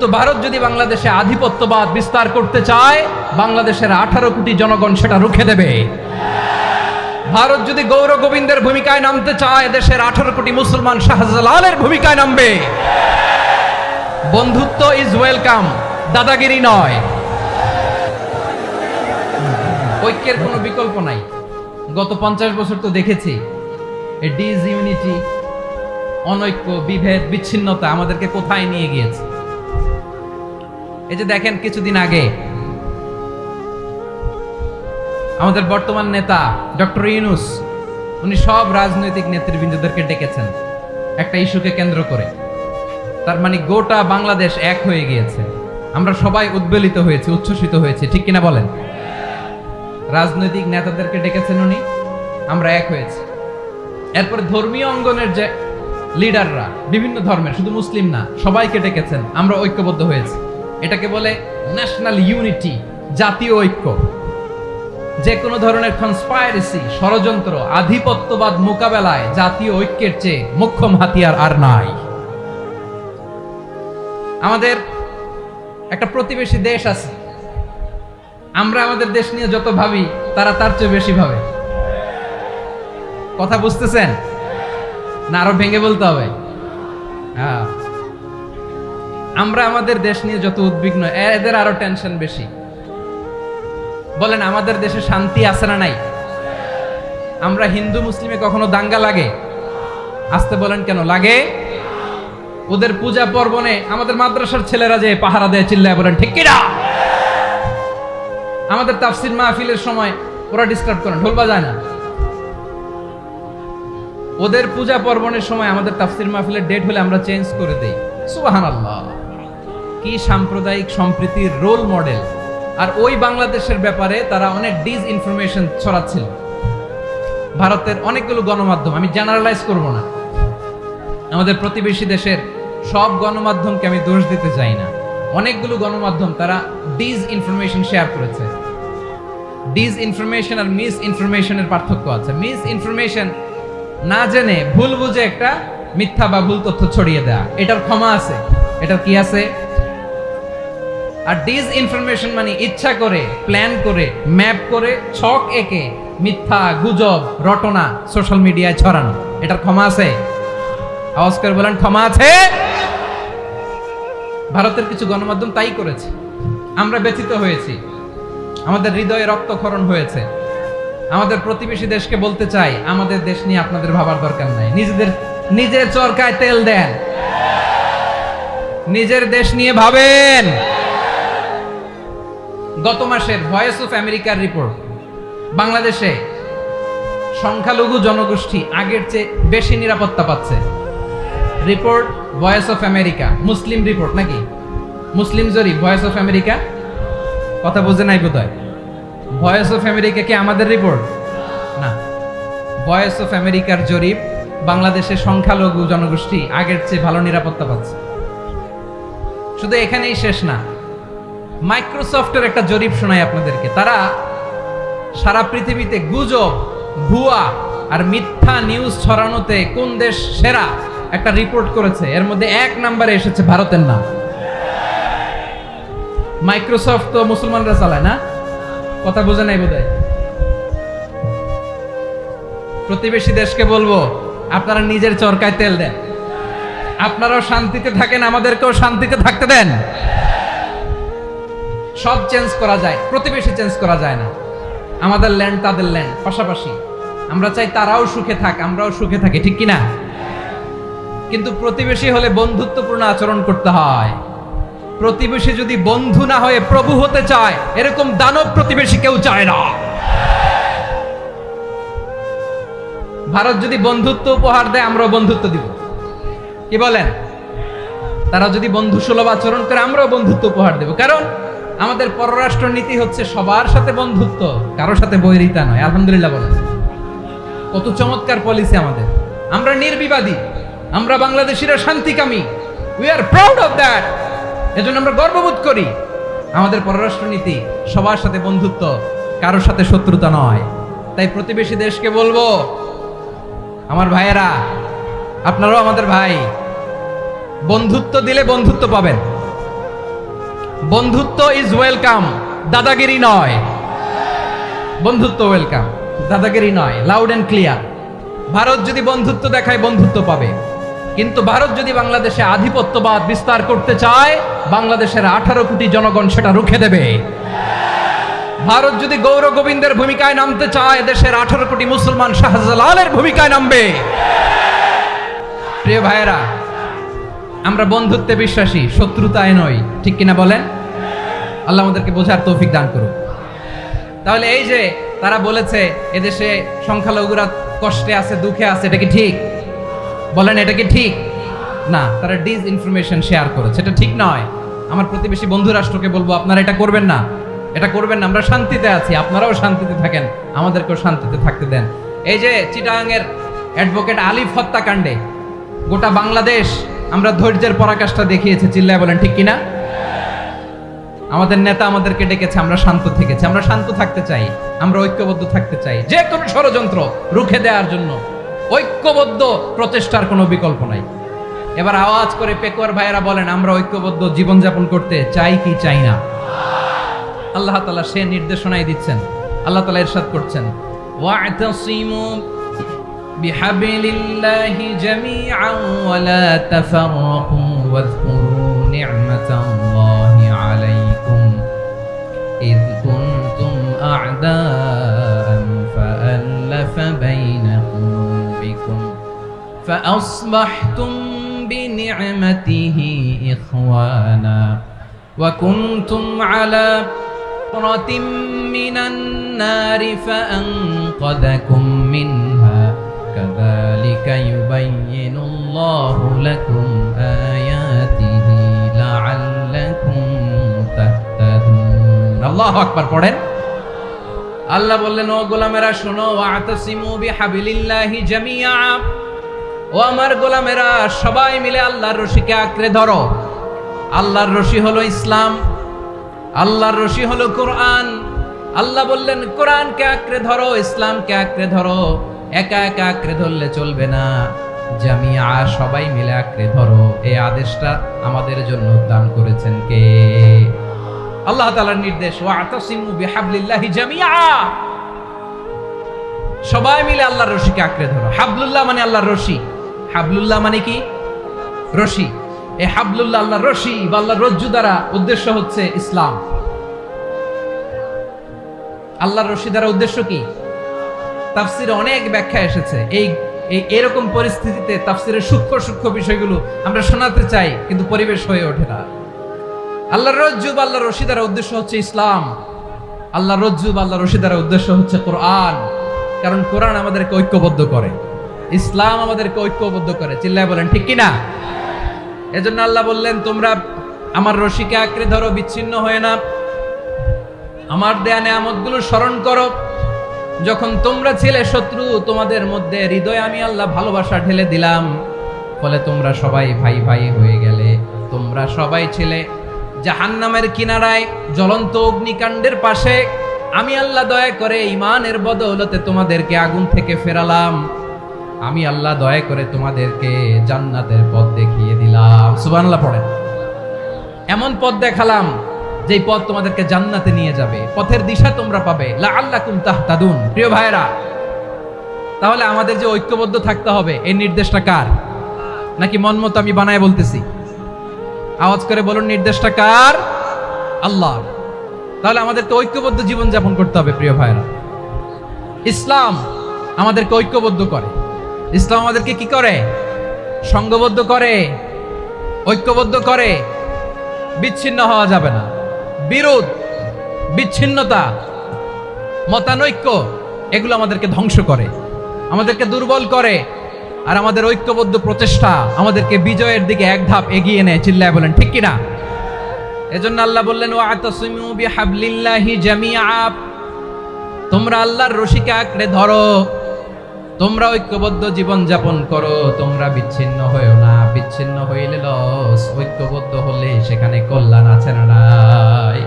তো ভারত যদি বাংলাদেশে আধিপত্যবাদ বিস্তার করতে চায়, বাংলাদেশের 18 কোটি জনগণ সেটা রুখে দেবে। ভারত যদি গৌর গোবিন্দের ভূমিকায় নামতে চায়, দেশের 18 কোটি মুসলমান শাহজালালের ভূমিকায় নামবে। বন্ধুত্ব ইজ ওয়েলকাম, দাদাগিরি নয়। ঐক্যের কোনো বিকল্প নাই। গত 50 বছর তো দেখেছি এই ডিসইউনিটি, অনৈক্য, বিভেদ, বিচ্ছিন্নতা আমাদেরকে কোথায় নিয়ে গিয়েছে। এই যে দেখেন, কিছুদিন আগে আমাদের বর্তমান নেতা ডক্টর ইউনূস, উনি সব রাজনৈতিক নেতৃবৃন্দদেরকে ডেকেছেন একটা ইস্যুকে কেন্দ্র করে। তার মানে গোটা বাংলাদেশ এক হয়ে গিয়েছে। আমরা সবাই উদ্বেলিত হয়েছি, উচ্ছ্বসিত হয়েছি, ঠিক কিনা বলেন? রাজনৈতিক নেতাদেরকে ডেকেছেন উনি, আমরা এক হয়েছি। এরপরে ধর্মীয় অঙ্গনের যে লিডাররা, বিভিন্ন ধর্মের, শুধু মুসলিম না, সবাইকে ডেকেছেন, আমরা ঐক্যবদ্ধ হয়েছি। এটাকে বলে ন্যাশনাল ইউনিটি, জাতীয় ঐক্য। যে কোনো ধরনের কনস্পাইরেসি, ষড়যন্ত্র, আধিপত্যবাদ মোকাবেলায় জাতীয় ঐক্যের চেয়ে মোক্ষম হাতিয়ার আর নাই। আমাদের একটা প্রতিবেশী দেশ আছে, আমরা আমাদের দেশ নিয়ে যত ভাবি, তারা তার চেয়ে বেশি ভাবে। কথা বুঝতেছেন না? আরো ভেঙে বলতে হবে। হ্যাঁ, আমরা আমাদের দেশ নিয়ে যত উদ্বিগ্ন, এদের আরো টেনশন বেশি। বলেন, আমাদের দেশে শান্তি আছে না নাই? আমরা হিন্দু মুসলিমে কখনো দাঙ্গা লাগে? আসতে বলেন, কেন লাগে? ওদের পূজা পার্বণে আমাদের মাদ্রাসার ছেলেরা যে পাহারা দেয়, চিল্লায় বলেন ঠিক কিনা? আমাদের তাফসির মাহফিলের সময় ওরা ডিস্টার্ব করে, ঢোল বাজায় না। ওদের পূজা পার্বণের সময় আমাদের তাফসির মাহফিলের ডেট হলে আমরা চেঞ্জ করে দেই। সুবহানাল্লাহ, কি সাম্প্রদায়িক সম্প্রীতির রোল মডেল। আর ওই বাংলাদেশের ব্যাপারে তারা অনেক ডিসইনফরমেশন ছড়াচ্ছিল। ভারতের অনেকগুলো গণমাধ্যম, আমি জেনারেলাইজ করব না, আমাদের প্রতিবেশী দেশের সব গণমাধ্যমকে আমি দোষ দিতে চাই না। অনেকগুলো গণমাধ্যম তারা ডিসইনফরমেশন শেয়ার করেছে। ডিসইনফরমেশন আর মিস ইনফরমেশনের পার্থক্য আছে। মিস ইনফরমেশন না জেনে ভুল বুঝে একটা মিথ্যা বা ভুল তথ্য ছড়িয়ে দেয়া, এটার ক্ষমা আছে, এটার কি আছে। আর ডিসইনফরমেশন মানে ইচ্ছা করে, প্ল্যান করে, ম্যাপ করে, ছক এঁকে মিথ্যা, গুজব, রটনা সোশ্যাল মিডিয়ায় ছড়ানো, এটার ক্ষমা আছে? আওয়াজ করে বলেন, ক্ষমা আছে? ভারতের কিছু গণমাধ্যম তাই করেছে। আমরা ব্যথিত হয়েছি, আমাদের হৃদয়ে রক্তক্ষরণ হয়েছে। আমাদের প্রতিবেশী দেশকে বলতে চাই, আমাদের দেশ নিয়ে আপনাদের ভাবার দরকার নাই। নিজের চরকায় তেল দেন, নিজের দেশ নিয়ে ভাবেন। গত মাসের ভয়েস অফ আমেরিকার রিপোর্ট, বাংলাদেশে সংখ্যালঘু জনগোষ্ঠী আগের চেয়ে বেশি নিরাপত্তা পাচ্ছে। Report voice of America, Muslim report নাকি? মুসলিম জরিপ, ভয়েস অফ আমেরিকা। কথা বুঝে নাই বোধহয়। ভয়েস অফ আমেরিকা কি আমাদের রিপোর্ট না? ভয়েস অফ আমেরিকার জরিপ, বাংলাদেশে সংখ্যালঘু জনগোষ্ঠী আগের চেয়ে ভালো নিরাপত্তা পাচ্ছে। শুধু এখানেই শেষ না, মাইক্রোসফটের একটা জরিপ শোনাই আপনাদেরকে। তারা সারা পৃথিবীতে গুজব, ভুয়া আর মিথ্যা নিউজ ছড়ানোতে কোন দেশ সেরা একটা রিপোর্ট করেছে। এর মধ্যে 1 নম্বরে এসেছে ভারতের নাম। মাইক্রোসফট তো মুসলমানরা চালায় না? কথা বোঝে নাই বোধহয়। প্রতিবেশী দেশকে বলবো, আপনারা নিজের চরকায় তেল দেন, আপনারাও শান্তিতে থাকেন, আমাদেরকেও শান্তিতে থাকতে দেন। সব চেঞ্জ করা যায়, প্রতিবেশী চেঞ্জ করা যায় না। আমাদের ল্যান্ড তাদের ল্যান্ড, পাশাপাশি। আমরা চাই তারাও সুখে থাক, আমরাও সুখে থাকি, ঠিক কিনা? কিন্তু প্রতিবেশী হলে বন্ধুত্বপূর্ণ আচরণ করতে হয়। প্রতিবেশী যদি বন্ধু না হয়ে প্রভু হতে চায়, এরকম দানব প্রতিবেশী কেউ চায় না। ভারত যদি বন্ধুত্ব উপহার দেয়, আমরাও বন্ধুত্ব দিব। কি বলেন? তারা যদি বন্ধু সুলভ আচরণ করে, আমরাও বন্ধুত্ব উপহার দেব। কারণ আমাদের পররাষ্ট্র নীতি হচ্ছে সবার সাথে বন্ধুত্ব, কারোর সাথে বৈরিতা নয়। আলহামদুলিল্লাহ বলেন, কত চমৎকার পলিসি আমাদের। আমরা নির্বিবাদী, আমরা বাংলাদেশিরা শান্তিকামী। We are proud of that. এজন্য আমরা গর্ববোধ করি। আমাদের পররাষ্ট্র নীতি সবার সাথে বন্ধুত্ব, কারোর সাথে শত্রুতা নয়। তাই প্রতিবেশী দেশকে বলবো, আমার ভাইয়েরা, আপনারাও আমাদের ভাই, বন্ধুত্ব দিলে বন্ধুত্ব পাবেন। বন্ধুত্ব ইজ ওয়েলকাম, দাদাগিরি নয়। বন্ধুত্ব ওয়েলকাম, দাদাগিরি নয়, লাউড এন্ড ক্লিয়ার। ভারত যদি বন্ধুত্ব দেখায় বন্ধুত্ব পাবে, কিন্তু ভারত যদি বাংলাদেশে আধিপত্যবাদ বিস্তার করতে চায়, বাংলাদেশের 18 কোটি জনগণ সেটা রুখে দেবে। ভারত যদি গৌর গোবিন্দের ভূমিকায় নামতে চায়, দেশের 18 কোটি মুসলমান শাহজালালের ভূমিকায় নামবে। প্রিয় ভাইয়েরা, আমরা বন্ধুত্বে বিশ্বাসী, শত্রুতায় নই, ঠিক কিনা বলেন? আল্লাহ আমাদেরকে বোঝার তৌফিক দান করুক। তাহলে এই যে তারা বলেছে এদেশে সংখ্যালঘুরা কষ্টে আছে, দুঃখে আছে, এটা কি ঠিক? বলেন, এটা কি ঠিক? না, তারা ডিস ইনফরমেশন শেয়ার করেছে, এটা ঠিক নয়। আমার প্রতিবেশী বন্ধু রাষ্ট্রকে বলবো, আপনারা এটা করবেন না, এটা করবেন না। আমরা শান্তিতে আছি, আপনারাও শান্তিতে থাকেন, আমাদেরকেও শান্তিতে থাকতে দেন। এই যে চিটাগাংয়ের অ্যাডভোকেট আলিফ হত্যাকাণ্ডে গোটা বাংলাদেশ আমরা ধৈর্যের পরাকাষ্ঠা দেখিয়েছে, চিল্লায় বলেন ঠিক কিনা? আমাদের নেতা আমাদেরকে ডেকেছে, আমরা শান্ত থেকেছি। আমরা শান্ত থাকতে চাই, আমরা ঐক্যবদ্ধ থাকতে চাই। যে কোনো ষড়যন্ত্র রুখে দেওয়ার জন্য ঐক্যবদ্ধ প্রচেষ্টার কোনো বিকল্প নাই। এবার আওয়াজ করে পেকুয়ার ভাইয়েরা বলেন, আমরা ঐক্যবদ্ধ জীবনযাপন করতে চাই কি চাই না? আল্লাহ তাআলা সে নির্দেশনাই দিচ্ছেন। আল্লাহ তাআলা ইরশাদ করছেন, ওয়া'তাসিমু বিহাবলিল্লাহি জামিআন ওয়া লা তাফাররাকু ওয়াযকুরু নি'মাতাল্লাহি আলাইকুম ইয কুনতুম আ'দাআন ফাআল্লাফা বাইনা কুলুবিকুম فأصبحتم بنعمته إخوانا وكنتم على فرة من النار فأنقذكم منها كذلك يبين الله لكم آياته لعلكم تهتدون الله أكبر পড়েন। আল্লাহ বললেন, ও গোলামেরা শোনো, ওয়া'তাসিমু বিহাবলিল্লাহি জামিআ, ও আমার গোলামেরা সবাই মিলে আল্লাহর রশিকে আঁকড়ে ধরো। আল্লাহর রশি হলো ইসলাম, আল্লাহর রশি হলো কোরআন। আল্লাহ বললেন, কোরআনকে আঁকড়ে ধরো, ইসলামকে আঁকড়ে ধরো। একা একা আঁকড়ে ধরলে চলবে না, জামিআ, সবাই মিলে আঁকড়ে ধরো। এই আদেশটা আমাদের জন্য দান করেছেন কে? আল্লাহ তাআলার নির্দেশ, ওয়া'তাসিমু বিহাবলিল্লাহি জামিআ, সবাই মিলে আল্লাহর রশিকে আঁকড়ে ধরো। হাবলুল্লাহ মানে আল্লাহর রশি। হাবলুল্লাহ মানে কি? রশি। এই হাবলুল্লাহ আল্লাহর রশি বা আল্লাহর রজ্জু দ্বারা উদ্দেশ্য হচ্ছে ইসলাম। আল্লাহর রশি দ্বারা উদ্দেশ্য কি? তাফসিরে অনেক ব্যাখ্যা এসেছে। এই এরকম পরিস্থিতিতে তাফসিরের সূক্ষ্ম সূক্ষ্ম বিষয়গুলো আমরা শোনাতে চাই, কিন্তু পরিবেশ হয়ে ওঠে না। আল্লাহর রজ্জু বা আল্লাহর রশি দ্বারা উদ্দেশ্য হচ্ছে ইসলাম। আল্লাহর রজ্জু বা আল্লাহর রশি দ্বারা উদ্দেশ্য হচ্ছে কোরআন। কারণ কোরআন আমাদেরকে ঐক্যবদ্ধ করে, ইসলাম আমাদেরকে ঐক্যবদ্ধ করে, চিল্লায় বলেন ঠিক কিনা? এজন্য আল্লাহ বললেন, তোমরা আমার রশিকে আঁকড়ে ধরো, বিচ্ছিন্ন হয়ে না। আমার দেয়া নেয়ামতগুলো স্মরণ করো। যখন তোমরা ছিলে শত্রু, তোমাদের মধ্যে হৃদয়ে আমি আল্লাহ ভালোবাসা ঢেলে দিলাম, ফলে তোমরা সবাই ভাই ভাই হয়ে গেলে। তোমরা সবাই ছিলে জাহান্নামের কিনারায়, জ্বলন্ত অগ্নিকাণ্ডের পাশে। আমি আল্লাহ দয়া করে ঈমানের বদৌলতে তোমাদেরকে আগুন থেকে ফেরালাম। আমি আল্লাহ দয়া করে তোমাদেরকে জান্নাতের পথ দেখিয়ে দিলাম। সুবহানাল্লাহ পড়েন। এমন পথ দেখালাম যেই পথ তোমাদেরকে জান্নাতে নিয়ে যাবে, পথের দিশা তোমরা পাবে। লাআল্লাকুম তাহতাদুন। প্রিয় ভাইরা, তাহলে আমাদের যে ঐক্যবদ্ধ থাকতে হবে, এই নির্দেশটা কার? নাকি মন মতো আমি বানায় বলতেছি? আওয়াজ করে বলুন, নির্দেশটা কার? আল্লাহ। তাহলে আমাদেরকে ঐক্যবদ্ধ জীবন যাপন করতে হবে। প্রিয় ভাইরা, ইসলাম আমাদেরকে ঐক্যবদ্ধ করে। ইসলাম আমাদেরকে কি করে? সংঘবদ্ধ করে, ঐক্যবদ্ধ করে। বিচ্ছিন্ন হওয়া যাবে না। বিরোধ, বিচ্ছিন্নতা, মতানৈক্য, এগুলো আমাদেরকে ধ্বংস করে, আমাদেরকে দুর্বল করে। আর আমাদের ঐক্যবদ্ধ প্রচেষ্টা আমাদেরকে বিজয়ের দিকে এক ধাপ এগিয়ে নেয়। চিল্লায় বলেন ঠিক কিনা? এজন্য আল্লাহ বললেন, ওয়া'তাসিমু বিহাবলিল্লাহি জামিআ, তোমরা আল্লাহর রশিকে আঁকড়ে ধরো, তোমরা ঐক্যবদ্ধ জীবন যাপন করো, তোমরা বিচ্ছিন্ন হয়েও না। বিচ্ছিন্ন হইলে লস, ঐক্যবদ্ধ হলে সেখানে কল্যাণ আছে না নাই?